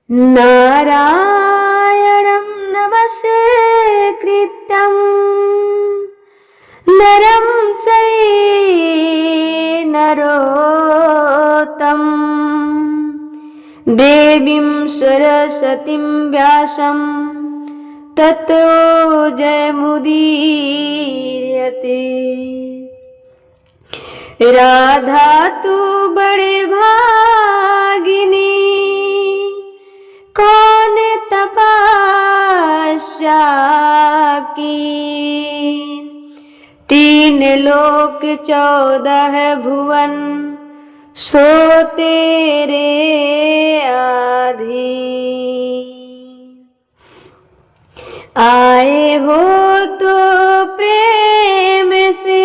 नारायणं नमस्कृत्यं नरं चैव नरोत्तमं देवीं सरस्वतीं व्यासं ततो जयमुदीरयते। राधा तू बड़े भागिनी, कौन तपस्या की, 3 लोक 14 भुवन सो तेरे आधीन। आए हो तो प्रेम से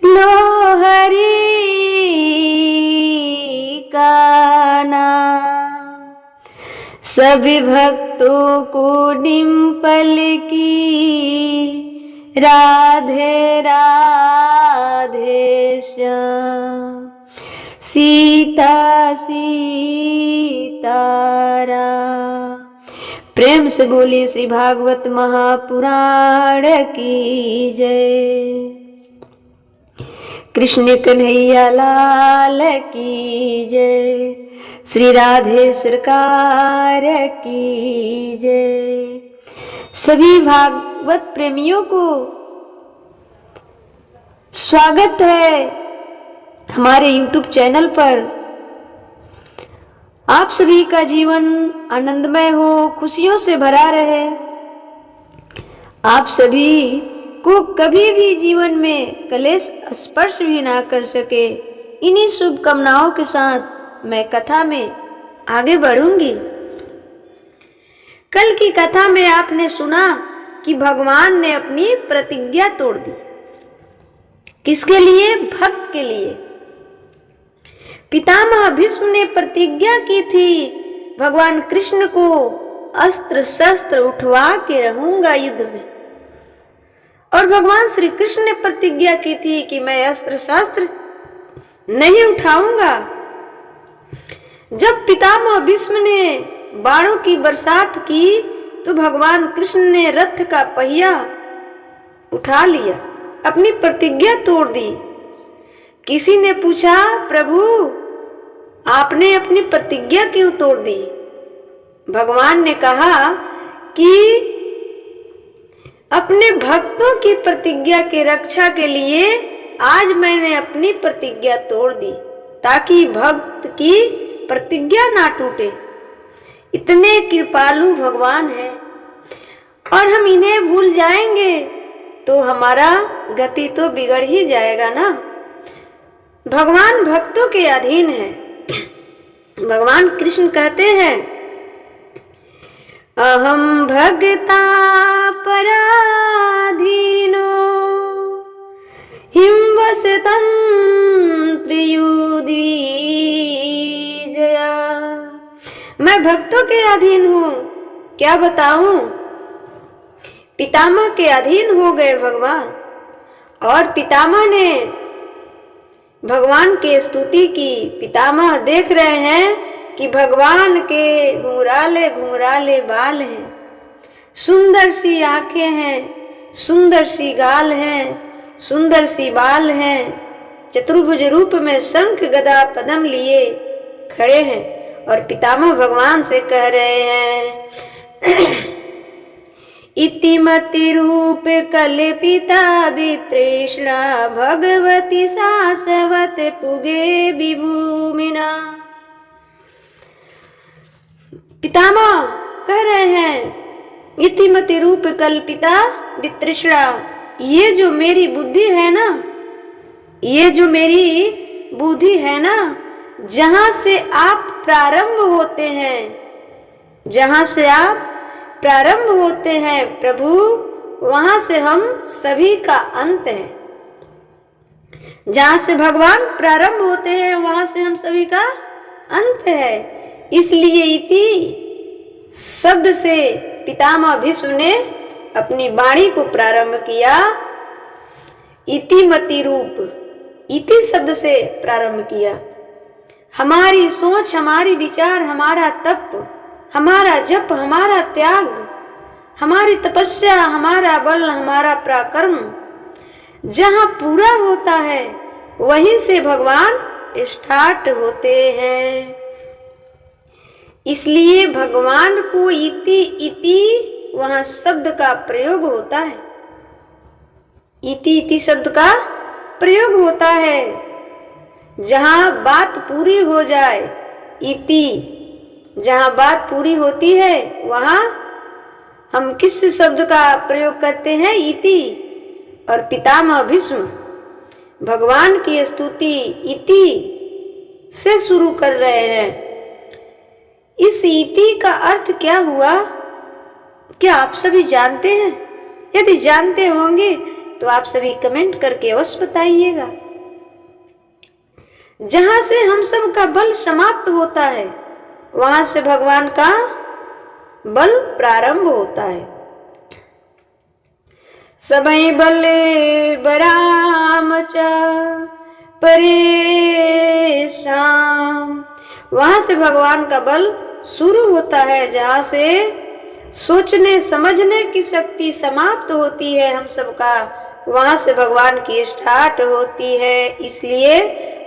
लो हरि का नाम, सभी भक्तों को डिंपल की राधे राधे श्याम। सीता सीताराम। प्रेम से बोलिए श्री भागवत महापुराण की जय। कृष्ण कन्हैया लाल की जय। श्री राधे सरकार की जय। सभी भागवत प्रेमियों को स्वागत है हमारे YouTube चैनल पर। आप सभी का जीवन आनंदमय हो, खुशियों से भरा रहे। आप सभी को कभी भी जीवन में कलेश स्पर्श भी ना कर सके, इन्हीं शुभकामनाओं के साथ मैं कथा में आगे बढ़ूंगी। कल की कथा में आपने सुना कि भगवान ने अपनी प्रतिज्ञा तोड़ दी। किसके लिए? भक्त के लिए। पितामह भीष्म ने प्रतिज्ञा की थी, भगवान कृष्ण को अस्त्र शस्त्र उठवा के रहूंगा युद्ध में। और भगवान श्री कृष्ण ने प्रतिज्ञा की थी कि मैं अस्त्र शस्त्र नहीं उठाऊंगा। जब पितामह भीष्म ने बाणों की बरसात की तो भगवान कृष्ण ने रथ का पहिया उठा लिया, अपनी प्रतिज्ञा तोड़ दी। किसी ने पूछा, प्रभु आपने अपनी प्रतिज्ञा क्यों तोड़ दी? भगवान ने कहा कि अपने भक्तों की प्रतिज्ञा की रक्षा के लिए आज मैंने अपनी प्रतिज्ञा तोड़ दी, ताकि भक्त की प्रतिज्ञा ना टूटे। इतने कृपालु भगवान है, और हम इन्हें भूल जाएंगे तो हमारा गति तो बिगड़ ही जाएगा ना। भगवान भक्तों के अधीन है। भगवान कृष्ण कहते हैं, अहम भगता पराधीनो हिमवसतंत्रियुद्विजया। मैं भक्तों के अधीन हूँ, क्या बताऊं। पितामह के अधीन हो गए भगवान, और पितामह ने भगवान के स्तुति की। पितामह देख रहे हैं कि भगवान के घुंघराले घुंघराले बाल हैं, सुंदर सी आंखें हैं, सुंदर सी गाल हैं, सुंदर सी बाल हैं, चतुर्भुज रूप में शंख गदा पद्म लिए खड़े हैं। और पितामह भगवान से कह रहे हैं, इतिमति रूप कल्पिता वितृष्णा भगवती शाश्वत पुगे विभूमिना। पितामह कह रहे हैं, इतिमति रूप कल्पिता वितृष्णा, ये जो मेरी बुद्धि है ना, ये जो मेरी बुद्धि है ना, जहां से आप प्रारंभ होते हैं, जहां से आप प्रारंभ होते हैं प्रभु, वहां से हम सभी का अंत है। जहां से भगवान प्रारंभ होते हैं वहां से हम सभी का अंत है। इसलिए इति शब्द से पितामह भीष्म ने अपनी वाणी को प्रारंभ किया। इतिमति रूप, इति शब्द से प्रारंभ किया। हमारी सोच, हमारी विचार, हमारा तप, हमारा जप, हमारा त्याग, हमारी तपस्या, हमारा बल, हमारा पराक्रम जहाँ पूरा होता है वहीं से भगवान स्टार्ट होते हैं। इसलिए भगवान को इति इति वहां शब्द का प्रयोग होता है। इति इति शब्द का प्रयोग होता है जहां बात पूरी हो जाए। इति जहां बात पूरी होती है वहां हम किस शब्द का प्रयोग करते हैं? इति। और पितामह भीष्म भगवान की स्तुति इति से शुरू कर रहे हैं। इस इति का अर्थ क्या हुआ? क्या आप सभी जानते हैं? यदि जानते होंगे तो आप सभी कमेंट करके अवश्य बताइएगा। जहां से हम सब का बल समाप्त होता है वहां से भगवान का बल प्रारंभ होता है। सबई बल बराम च परेशान, वहां से भगवान का बल शुरू होता है। जहां से सोचने समझने की शक्ति समाप्त होती है हम सबका, वहां से भगवान की स्टार्ट होती है। इसलिए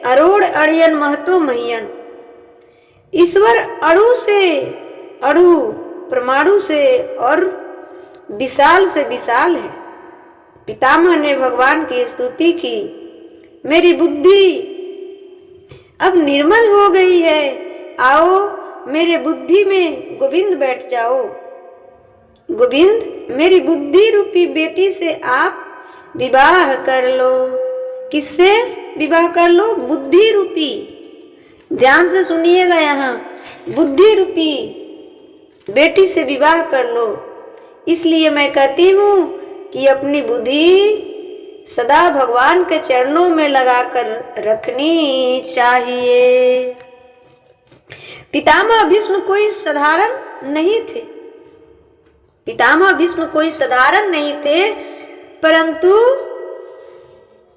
अरोड़ अड़ियन महतो महियन, ईश्वर अणु से अणु, परमाणु से और विशाल से विशाल है। पितामह ने भगवान की स्तुति की, मेरी बुद्धि अब निर्मल हो गई है, आओ मेरे बुद्धि में गोविंद बैठ जाओ। गोविंद मेरी बुद्धि रूपी बेटी से आप विवाह कर लो। किससे विवाह कर लो? बुद्धि रूपी, ध्यान से सुनिएगा, यहाँ बुद्धि रूपी बेटी से विवाह कर लो। इसलिए मैं कहती हूँ कि अपनी बुद्धि सदा भगवान के चरणों में लगाकर रखनी चाहिए। पितामह भीष्म कोई साधारण नहीं थे। पितामह भीष्म कोई साधारण नहीं थे, परंतु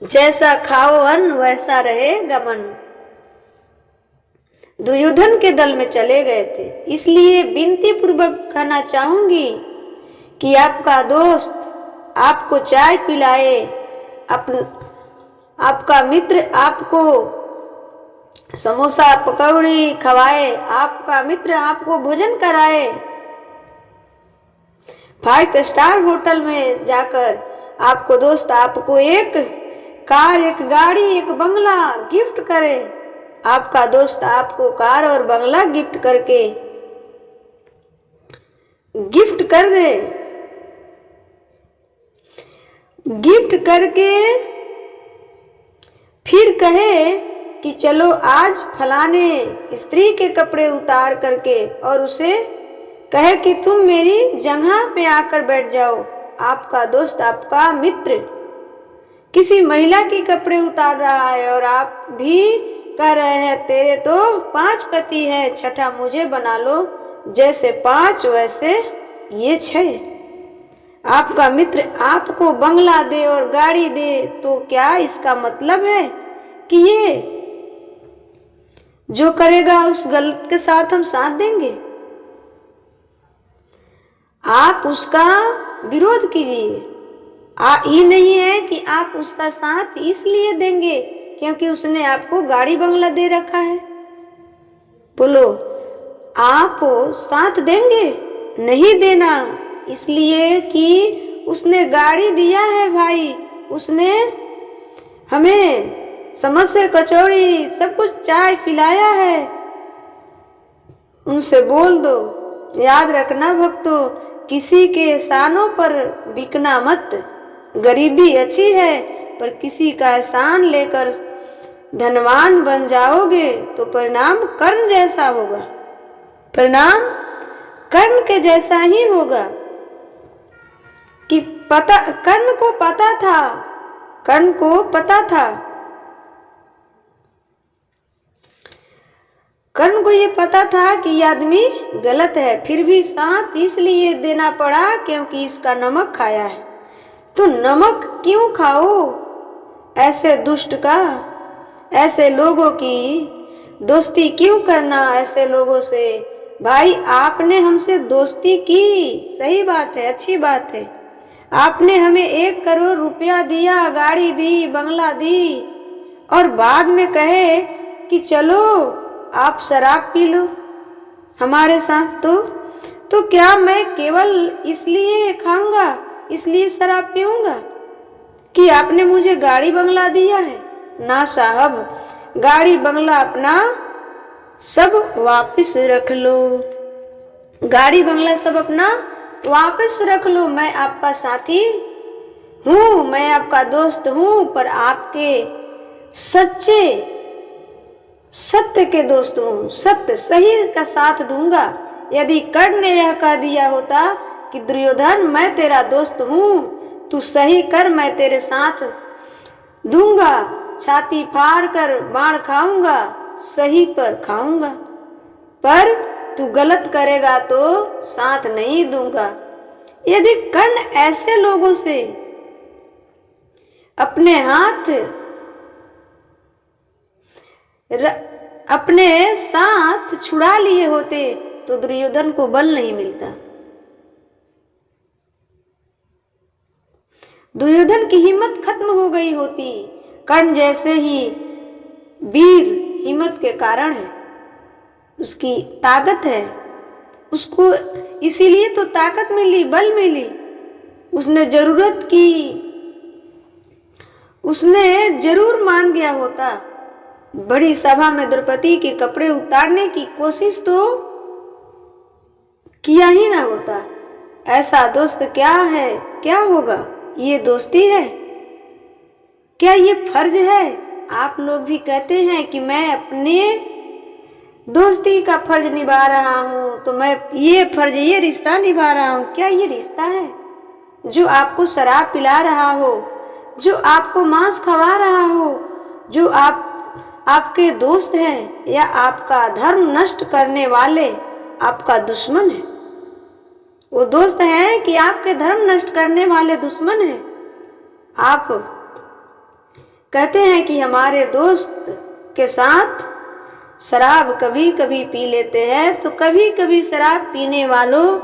जैसा खाओ अन्न वैसा रहेगा मन। दुर्योधन के दल में चले गए थे। इसलिए विनती पूर्वक कहना चाहूंगी कि आपका दोस्त आपको चाय पिलाए, आपका मित्र आपको समोसा पकौड़ी खवाए, आपका मित्र आपको भोजन कराए, 5 स्टार होटल में जाकर आपको दोस्त आपको एक कार, एक गाड़ी, एक बंगला गिफ्ट करे, आपका दोस्त आपको कार और बंगला गिफ्ट कर दे, गिफ्ट करके फिर कहे कि चलो आज फलाने स्त्री के कपड़े उतार करके, और उसे कहे कि तुम मेरी जगह पे आकर बैठ जाओ। आपका दोस्त, आपका मित्र किसी महिला के कपड़े उतार रहा है और आप भी कह रहे हैं तेरे तो 5 पति हैं, छठा मुझे बना लो, जैसे 5 वैसे ये 6। आपका मित्र आपको बंगला दे और गाड़ी दे, तो क्या इसका मतलब है कि ये जो करेगा उस गलत के साथ हम साथ देंगे? आप उसका विरोध कीजिए। ये नहीं है कि आप उसका साथ इसलिए देंगे क्योंकि उसने आपको गाड़ी बंगला दे रखा है। बोलो, आप साथ देंगे? नहीं देना, इसलिए कि उसने गाड़ी दिया है भाई, उसने हमें समोसे कचौड़ी सब कुछ चाय पिलाया है। उनसे बोल दो। याद रखना भक्तों, किसी के एहसानों पर बिकना मत। गरीबी अच्छी है, पर किसी का एहसान लेकर धनवान बन जाओगे तो परिणाम कर्ण जैसा होगा। परिणाम कर्ण के जैसा ही होगा कि कर्ण को पता था, कर्ण को पता था, कर्ण को ये पता था कि ये आदमी गलत है, फिर भी साथ इसलिए देना पड़ा क्योंकि इसका नमक खाया है। तो नमक क्यों खाओ ऐसे दुष्ट का, ऐसे लोगों की दोस्ती क्यों करना ऐसे लोगों से। भाई आपने हमसे दोस्ती की, सही बात है, अच्छी बात है। आपने हमें 1 करोड़ रुपया दिया, गाड़ी दी, बंगला दी, और बाद में कहे कि चलो आप शराब पी लो हमारे साथ। तो क्या मैं केवल इसलिए खाऊंगा, इसलिए शराब पीऊंगा कि आपने मुझे गाड़ी बंगला दिया है? ना साहब, गाड़ी बंगला अपना सब वापस रख लो, गाड़ी बंगला सब अपना वापस रख लो। मैं आपका साथी हूँ, मैं आपका दोस्त हूँ, पर आपके सच्चे सत्य के दोस्त हूँ, सत्य सही का साथ दूंगा। यदि कर्ण ने यह कह दिया होता कि दुर्योधन मैं तेरा दोस्त हूँ, तू सही कर, मैं तेरे साथ दूंगा, छाती फाड़ कर बाण खाऊंगा, सही पर खाऊंगा, पर तू गलत करेगा तो साथ नहीं दूंगा। यदि कर्ण ऐसे लोगों से अपने हाथ अपने साथ छुड़ा लिए होते तो दुर्योधन को बल नहीं मिलता। दुर्योधन की हिम्मत खत्म हो गई होती। कर्ण जैसे ही वीर हिम्मत के कारण है, उसकी ताकत है, उसको इसीलिए तो ताकत मिली, बल मिली। उसने जरूरत की, उसने जरूर मान गया होता। बड़ी सभा में द्रौपदी के कपड़े उतारने की कोशिश तो किया ही ना होता। ऐसा दोस्त क्या है, क्या होगा? ये दोस्ती है क्या? ये फर्ज है? आप लोग भी कहते हैं कि मैं अपने दोस्ती का फर्ज निभा रहा हूं, तो मैं ये फर्ज, ये रिश्ता निभा रहा हूं। क्या ये रिश्ता है? जो आपको शराब पिला रहा हो, जो आपको मांस खवा रहा हो, जो आपके दोस्त हैं, या आपका धर्म नष्ट करने वाले आपका दुश्मन है? वो दोस्त हैं कि आपके धर्म नष्ट करने वाले दुश्मन हैं? आप कहते हैं कि हमारे दोस्त के साथ शराब कभी कभी पी लेते हैं, तो कभी कभी शराब पीने वालों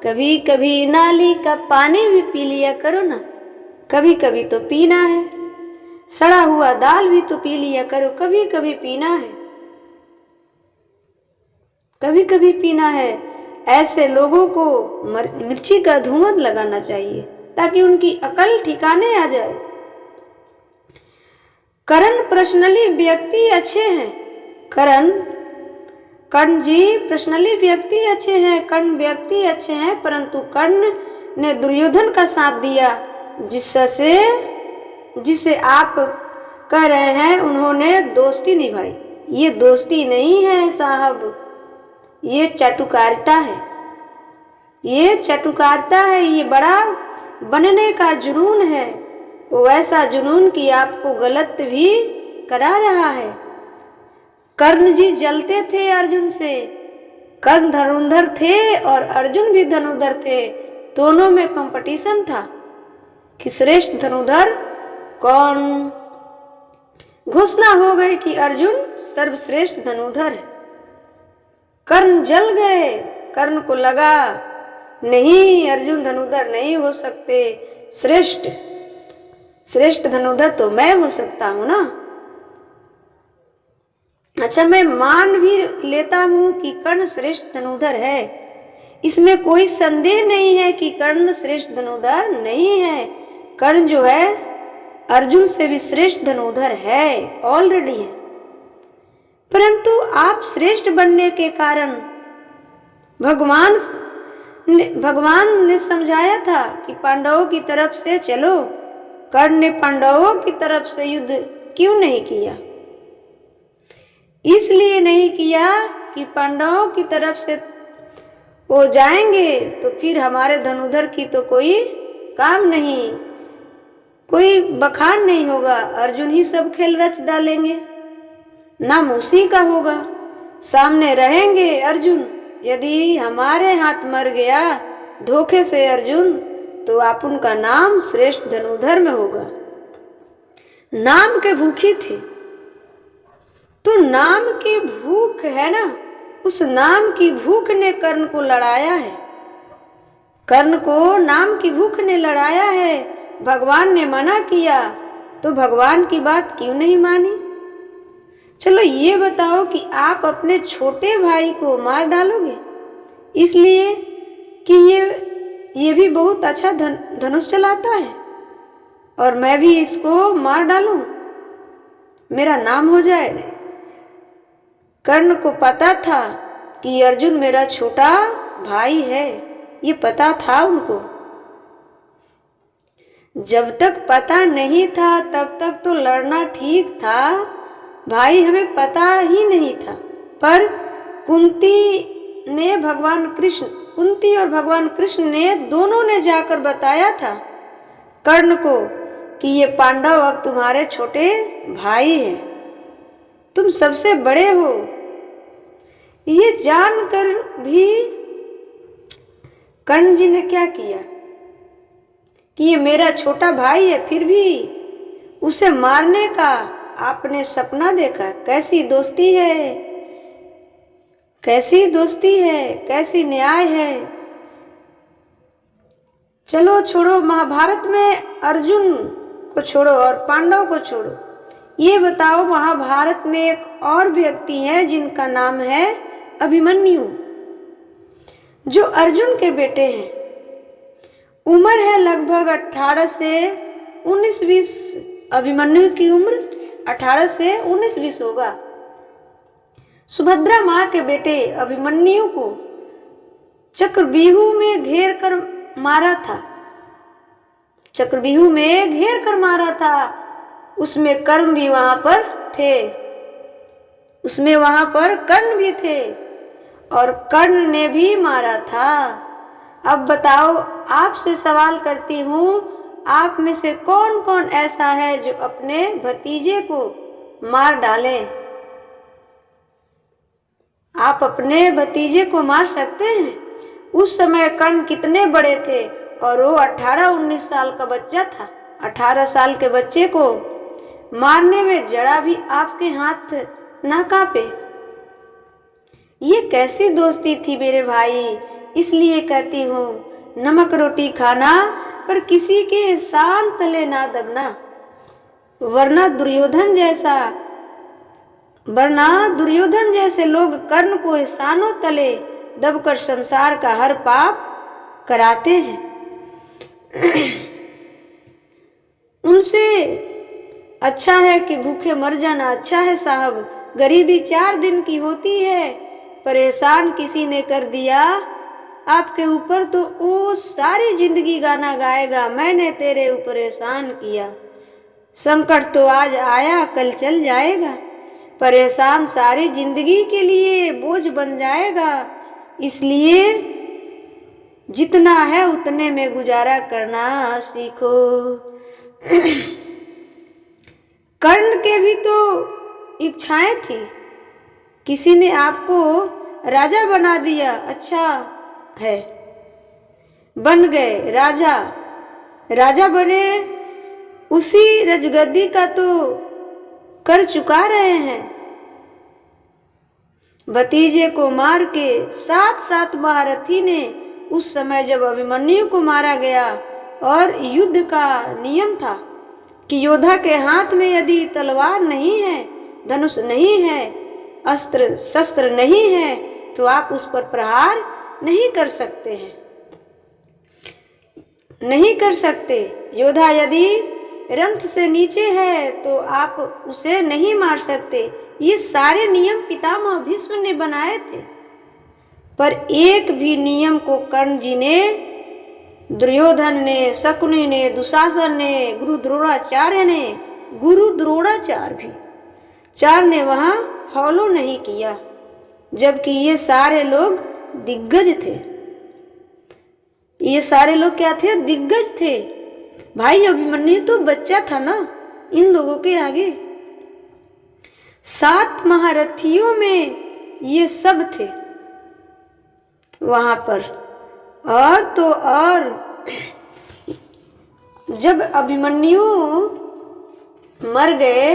कभी कभी नाली का पानी भी पी लिया करो ना। कभी कभी तो पीना है। सड़ा हुआ दाल भी तो पी लिया करो, कभी कभी पीना है, कभी कभी पीना है। ऐसे लोगों को मिर्ची का धुआं लगाना चाहिए ताकि उनकी अकल ठिकाने आ जाए। कर्ण पर्सनली व्यक्ति अच्छे हैं, कर्ण जी पर्सनली व्यक्ति अच्छे हैं, कर्ण व्यक्ति अच्छे हैं, परंतु कर्ण ने दुर्योधन का साथ दिया, जिसे आप कह रहे हैं उन्होंने दोस्ती निभाई। ये दोस्ती नहीं है साहब, ये चाटुकारिता है, ये चाटुकारिता है, ये बड़ा बनने का जुनून है। वो ऐसा जुनून कि आपको गलत भी करा रहा है। कर्ण जी जलते थे अर्जुन से। कर्ण धनुर्धर थे और अर्जुन भी धनुर्धर थे। दोनों में कंपटीशन था कि श्रेष्ठ धनुर्धर कौन। घोषणा हो गई कि अर्जुन सर्वश्रेष्ठ धनुर्धर है। कर्ण जल गए। कर्ण को लगा नहीं, अर्जुन धनुर्धर नहीं हो सकते, श्रेष्ठ धनुर्धर तो मैं हो सकता हूं ना। अच्छा, मैं मान भी लेता हूं कि कर्ण श्रेष्ठ धनुर्धर है, इसमें कोई संदेह नहीं है कि कर्ण श्रेष्ठ धनुर्धर नहीं है। कर्ण जो है अर्जुन से भी श्रेष्ठ धनुर्धर है, ऑलरेडी है। परंतु आप श्रेष्ठ बनने के कारण भगवान ने समझाया था कि पांडवों की तरफ से चलो। कर्ण ने पांडवों की तरफ से युद्ध क्यों नहीं किया? इसलिए नहीं किया कि पांडवों की तरफ से वो जाएंगे तो फिर हमारे धनुर्धर की तो कोई काम नहीं, कोई बखान नहीं होगा। अर्जुन ही सब खेल रच डालेंगे, नाम उसी का होगा, सामने रहेंगे अर्जुन। यदि हमारे हाथ मर गया धोखे से अर्जुन, तो आप उनका नाम श्रेष्ठ धनुर्धर में होगा। नाम के भूखी थे, तो नाम की भूख है ना, उस नाम की भूख ने कर्ण को लड़ाया है। कर्ण को नाम की भूख ने लड़ाया है। भगवान ने मना किया तो भगवान की बात क्यों नहीं मानी? चलो ये बताओ कि आप अपने छोटे भाई को मार डालोगे इसलिए कि ये भी बहुत अच्छा धनुष चलाता है और मैं भी इसको मार डालूं, मेरा नाम हो जाए? कर्ण को पता था कि अर्जुन मेरा छोटा भाई है, ये पता था उनको। जब तक पता नहीं था तब तक तो लड़ना ठीक था, भाई हमें पता ही नहीं था। पर कुंती और भगवान कृष्ण ने दोनों ने जाकर बताया था कर्ण को कि ये पांडव अब तुम्हारे छोटे भाई हैं, तुम सबसे बड़े हो। ये जानकर भी कर्ण जी ने क्या किया कि ये मेरा छोटा भाई है, फिर भी उसे मारने का आपने सपना देखा। कैसी दोस्ती है, कैसी दोस्ती है, कैसी न्याय है। चलो छोड़ो, महाभारत में अर्जुन को छोड़ो और पांडव को छोड़ो, ये बताओ महाभारत में एक और व्यक्ति है जिनका नाम है अभिमन्यु, जो अर्जुन के बेटे हैं। उम्र है लगभग 18 से 19-20। अभिमन्यु की उम्र 18 से 19-20 होगा। सुभद्रा माँ के बेटे अभिमन्यु को चक्रव्यूह में घेर कर मारा था। चक्रव्यूह में घेर कर मारा था। उसमें कर्ण भी वहां पर थे, उसमें वहां पर कर्ण भी थे और कर्ण ने भी मारा था। अब बताओ, आपसे सवाल करती हूँ, आप में से कौन कौन ऐसा है जो अपने भतीजे को मार डाले? आप अपने भतीजे को मार सकते हैं? उस समय कर्ण कितने बड़े थे और वो 18-19 साल का बच्चा था। 18 साल के बच्चे को मारने में जरा भी आपके हाथ ना कांपे। ये कैसी दोस्ती थी मेरे भाई? इसलिए कहती हूँ, नमक रोटी खाना पर किसी के एहसान तले ना दबना, वरना दुर्योधन जैसे लोग कर्ण को एहसानों तले दबकर संसार का हर पाप कराते हैं। उनसे अच्छा है कि भूखे मर जाना अच्छा है साहब। गरीबी 4 दिन की होती है, पर एहसान किसी ने कर दिया आपके ऊपर तो वो सारी जिंदगी गाना गाएगा, मैंने तेरे ऊपर एहसान किया। संकट तो आज आया कल चल जाएगा, पर एहसान सारी जिंदगी के लिए बोझ बन जाएगा। इसलिए जितना है उतने में गुजारा करना सीखो। कर्ण के भी तो इच्छाएं थी, किसी ने आपको राजा बना दिया, अच्छा है, बन गए राजा। राजा बने, उसी रजगद्दी का तो कर चुका रहे हैं। भतीजे को मार के 7 महारथी ने, उस समय जब अभिमन्यु को मारा गया और युद्ध का नियम था कि योद्धा के हाथ में यदि तलवार नहीं है, धनुष नहीं है, अस्त्र शस्त्र नहीं है, तो आप उस पर प्रहार नहीं कर सकते हैं, नहीं कर सकते। योद्धा यदि रंथ से नीचे है तो आप उसे नहीं मार सकते। ये सारे नियम पितामह भीष्म ने बनाए थे, पर एक भी नियम को कर्ण जी ने, दुर्योधन ने, शकुनि ने, दुशासन ने, गुरु द्रोणाचार्य भी 4 ने वहां फॉलो नहीं किया, जबकि ये सारे लोग दिग्गज थे। ये सारे लोग क्या थे? दिग्गज थे। भाई अभिमन्यु तो बच्चा था ना इन लोगों के आगे। 7 महारथियों में ये सब थे वहां पर। और तो और जब अभिमन्यु मर गए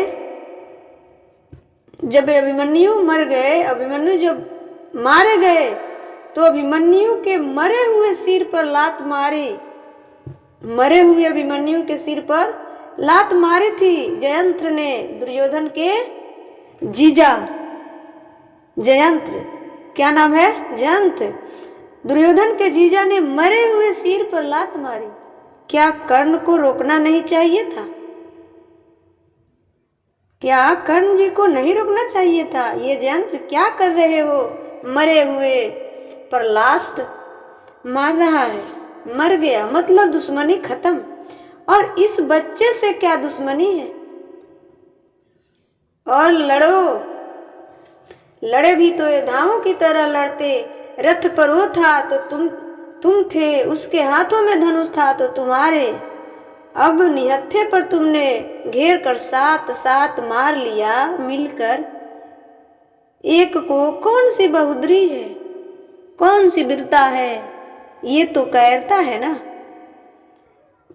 जब अभिमन्यु मर गए, अभिमन्यु जब मारे गए तो अभिमन्यु के मरे हुए सिर पर लात मारी, मरे हुए अभिमन्यु के सिर पर लात मारी थी जयंत्र ने, दुर्योधन के जीजा। जयंत्र, क्या नाम है? जयंत्र। दुर्योधन के जीजा ने मरे हुए सिर पर लात मारी। क्या कर्ण को रोकना नहीं चाहिए था? क्या कर्ण जी को नहीं रोकना चाहिए था? ये जयंत्र क्या कर रहे हो? मरे हुए पर लात मार रहा है, मर गया मतलब दुश्मनी खत्म। और इस बच्चे से क्या दुश्मनी है? और लड़ो, लड़े भी तो योद्धाओं की तरह लड़ते। रथ पर वो था तो तुम थे, उसके हाथों में धनुष था तो तुम्हारे। अब निहत्थे पर तुमने घेर कर सात सात मार लिया मिलकर। एक को कौन सी बहादुरी है, कौन सी वीरता है? ये तो कायरता है ना,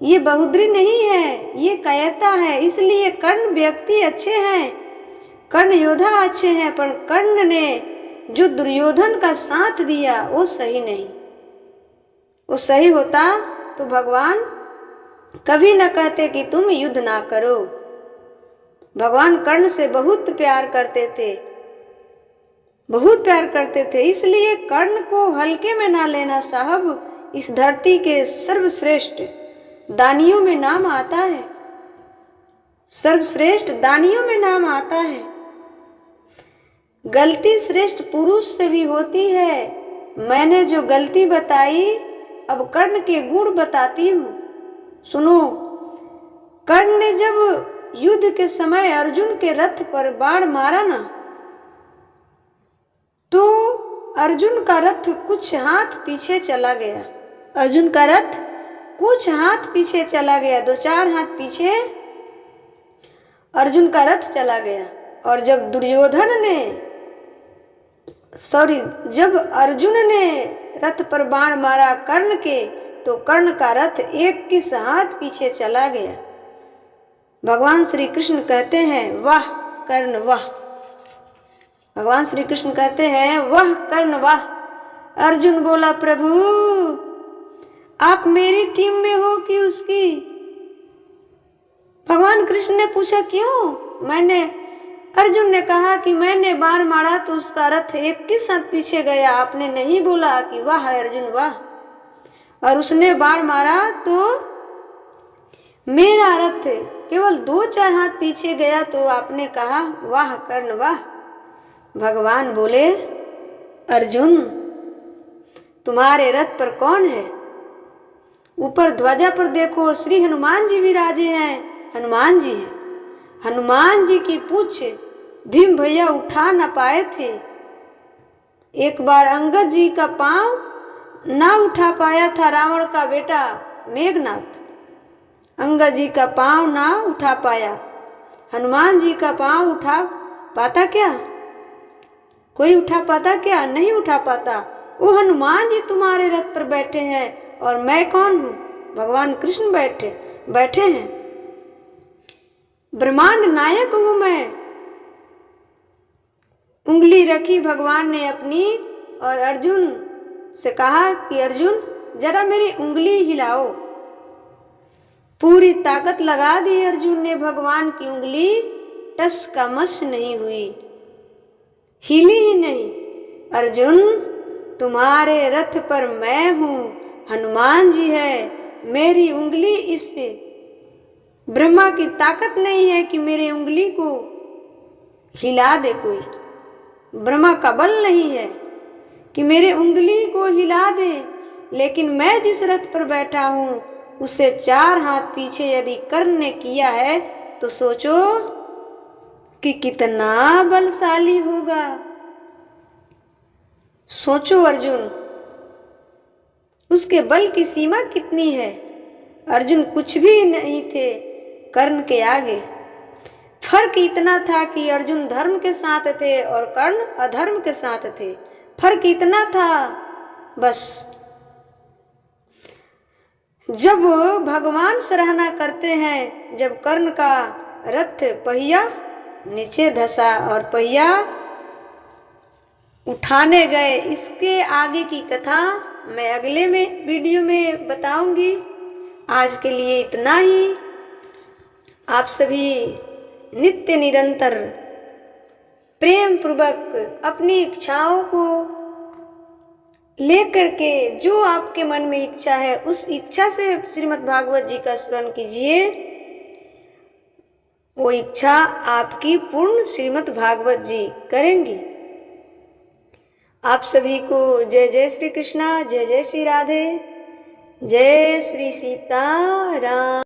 ये बहादुरी नहीं है, ये कायरता है। इसलिए कर्ण व्यक्ति अच्छे हैं, कर्ण योद्धा अच्छे हैं, पर कर्ण ने जो दुर्योधन का साथ दिया वो सही नहीं। वो सही होता तो भगवान कभी न कहते कि तुम युद्ध ना करो। भगवान कर्ण से बहुत प्यार करते थे, बहुत प्यार करते थे। इसलिए कर्ण को हल्के में ना लेना साहब। इस धरती के सर्वश्रेष्ठ दानियों में नाम आता है, सर्वश्रेष्ठ दानियों में नाम आता है। गलती श्रेष्ठ पुरुष से भी होती है। मैंने जो गलती बताई अब कर्ण के गुण बताती हूँ, सुनो। कर्ण ने जब युद्ध के समय अर्जुन के रथ पर बाण मारा ना, तो अर्जुन का रथ कुछ हाथ पीछे चला गया। अर्जुन का रथ कुछ हाथ पीछे चला गया, 2-4 हाथ पीछे अर्जुन का रथ चला गया। और जब जब अर्जुन ने रथ पर बाण मारा कर्ण के, तो कर्ण का रथ 21 हाथ पीछे चला गया। भगवान श्री कृष्ण कहते हैं वाह कर्ण वाह। भगवान श्री कृष्ण कहते हैं वाह कर्ण वाह। अर्जुन बोला प्रभु आप मेरी टीम में हो कि उसकी? भगवान कृष्ण ने पूछा क्यों? अर्जुन ने कहा कि मैंने बाण मारा तो उसका रथ 21 हाथ पीछे गया। आपने नहीं बोला कि वाह अर्जुन वाह। और उसने बाण मारा तो मेरा रथ केवल 2-4 हाथ पीछे गया, तो आपने कहा वाह कर्ण वाह। भगवान बोले अर्जुन तुम्हारे रथ पर कौन है? ऊपर ध्वजा पर देखो, श्री हनुमान जी विराजे हैं। हनुमान जी हैं। हनुमान जी की पूछ भीम भैया उठा न पाए थे। एक बार अंगद जी का पांव ना उठा पाया था रावण का बेटा मेघनाथ। अंगद जी का पांव ना उठा पाया, हनुमान जी का पांव उठा पाता क्या? कोई उठा पाता क्या? नहीं उठा पाता। वो हनुमान जी तुम्हारे रथ पर बैठे हैं और मैं कौन हूँ? भगवान कृष्ण बैठे हैं। ब्रह्मांड नायक हूं मैं। उंगली रखी भगवान ने अपनी और अर्जुन से कहा कि अर्जुन जरा मेरी उंगली हिलाओ। पूरी ताकत लगा दी अर्जुन ने, भगवान की उंगली टस का मस नहीं हुई, हिली ही नहीं। अर्जुन तुम्हारे रथ पर मैं हूं, हनुमान जी है। मेरी उंगली इससे ब्रह्मा की ताकत नहीं है कि मेरी उंगली को हिला दे कोई। ब्रह्मा का बल नहीं है कि मेरे उंगली को हिला दे। लेकिन मैं जिस रथ पर बैठा हूं उसे 4 हाथ पीछे यदि कर्ण ने किया है तो सोचो कि कितना बलशाली होगा। सोचो अर्जुन, उसके बल की सीमा कितनी है। अर्जुन कुछ भी नहीं थे कर्ण के आगे। फर्क इतना था कि अर्जुन धर्म के साथ थे और कर्ण अधर्म के साथ थे। फर्क इतना था बस। जब भगवान सराहना करते हैं, जब कर्ण का रथ पहिया नीचे धंसा और पहिया उठाने गए। इसके आगे की कथा मैं अगले में वीडियो में बताऊंगी। आज के लिए इतना ही। आप सभी नित्य निरंतर प्रेम पूर्वक अपनी इच्छाओं को लेकर के जो आपके मन में इच्छा है उस इच्छा से श्रीमद् भागवत जी का स्मरण कीजिए। वो इच्छा आपकी पूर्ण श्रीमद् भागवत जी करेंगी। आप सभी को जय जय श्री कृष्णा, जय जय श्री राधे, जय श्री सीताराम।